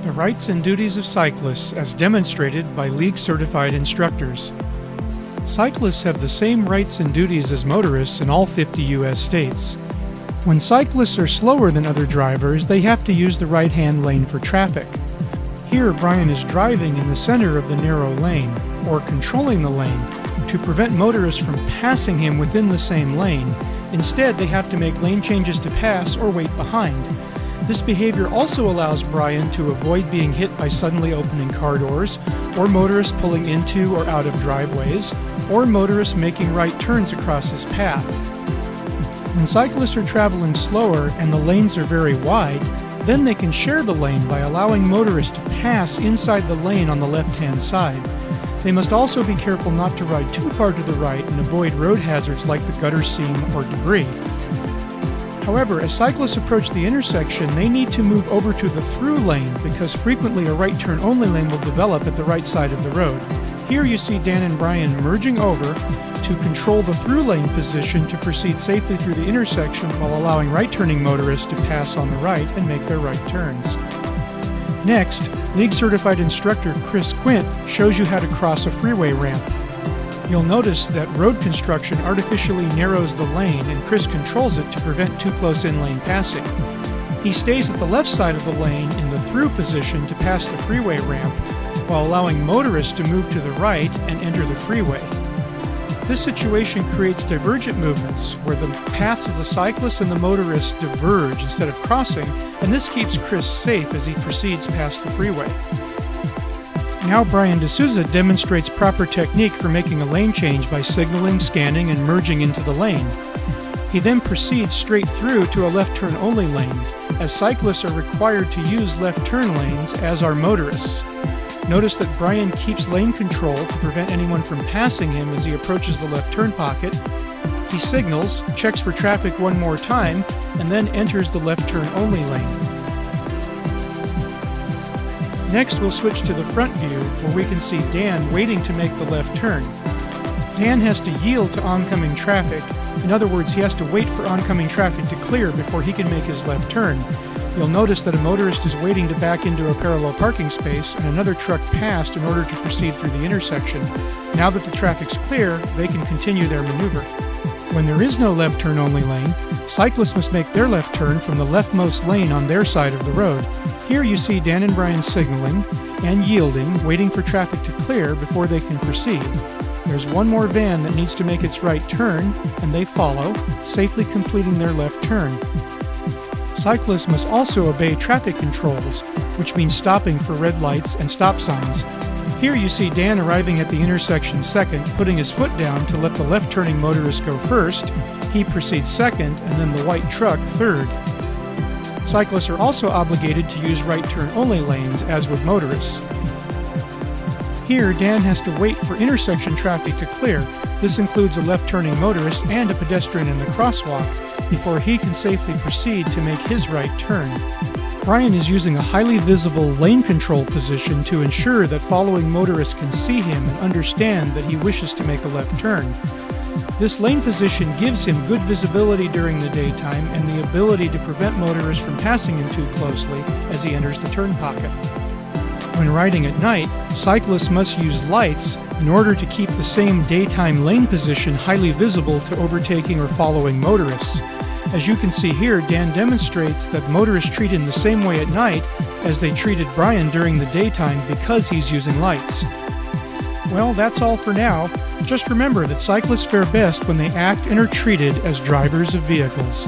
The rights and duties of cyclists as demonstrated by league-certified instructors. Cyclists have the same rights and duties as motorists in all 50 U.S. states. When cyclists are slower than other drivers, they have to use the right-hand lane for traffic. Here, Brian is driving in the center of the narrow lane, or controlling the lane, to prevent motorists from passing him within the same lane. Instead, they have to make lane changes to pass or wait behind. This behavior also allows Brian to avoid being hit by suddenly opening car doors, or motorists pulling into or out of driveways, or motorists making right turns across his path. When cyclists are traveling slower and the lanes are very wide, then they can share the lane by allowing motorists to pass inside the lane on the left-hand side. They must also be careful not to ride too far to the right and avoid road hazards like the gutter seam or debris. However, as cyclists approach the intersection, they need to move over to the through lane because frequently a right turn only lane will develop at the right side of the road. Here you see Dan and Brian merging over to control the through lane position to proceed safely through the intersection while allowing right turning motorists to pass on the right and make their right turns. Next, League Certified Instructor Chris Quint shows you how to cross a freeway ramp. You'll notice that road construction artificially narrows the lane and Chris controls it to prevent too close in-lane passing. He stays at the left side of the lane in the through position to pass the freeway ramp while allowing motorists to move to the right and enter the freeway. This situation creates divergent movements where the paths of the cyclists and the motorists diverge instead of crossing, and this keeps Chris safe as he proceeds past the freeway. Now Brian D'Souza demonstrates proper technique for making a lane change by signaling, scanning, and merging into the lane. He then proceeds straight through to a left turn only lane, as cyclists are required to use left turn lanes, as are motorists. Notice that Brian keeps lane control to prevent anyone from passing him as he approaches the left turn pocket. He signals, checks for traffic one more time, and then enters the left turn only lane. Next, we'll switch to the front view, where we can see Dan waiting to make the left turn. Dan has to yield to oncoming traffic. In other words, he has to wait for oncoming traffic to clear before he can make his left turn. You'll notice that a motorist is waiting to back into a parallel parking space and another truck passed in order to proceed through the intersection. Now that the traffic's clear, they can continue their maneuver. When there is no left turn only lane, cyclists must make their left turn from the leftmost lane on their side of the road. Here you see Dan and Brian signaling and yielding, waiting for traffic to clear before they can proceed. There's one more van that needs to make its right turn, and they follow, safely completing their left turn. Cyclists must also obey traffic controls, which means stopping for red lights and stop signs. Here you see Dan arriving at the intersection second, putting his foot down to let the left-turning motorist go first. He proceeds second, and then the white truck third. Cyclists are also obligated to use right turn only lanes, as with motorists. Here, Dan has to wait for intersection traffic to clear. This includes a left-turning motorist and a pedestrian in the crosswalk, before he can safely proceed to make his right turn. Brian is using a highly visible lane control position to ensure that following motorists can see him and understand that he wishes to make a left turn. This lane position gives him good visibility during the daytime and the ability to prevent motorists from passing him too closely as he enters the turn pocket. When riding at night, cyclists must use lights in order to keep the same daytime lane position highly visible to overtaking or following motorists. As you can see here, Dan demonstrates that motorists treat him the same way at night as they treated Brian during the daytime because he's using lights. Well, that's all for now. Just remember that cyclists fare best when they act and are treated as drivers of vehicles.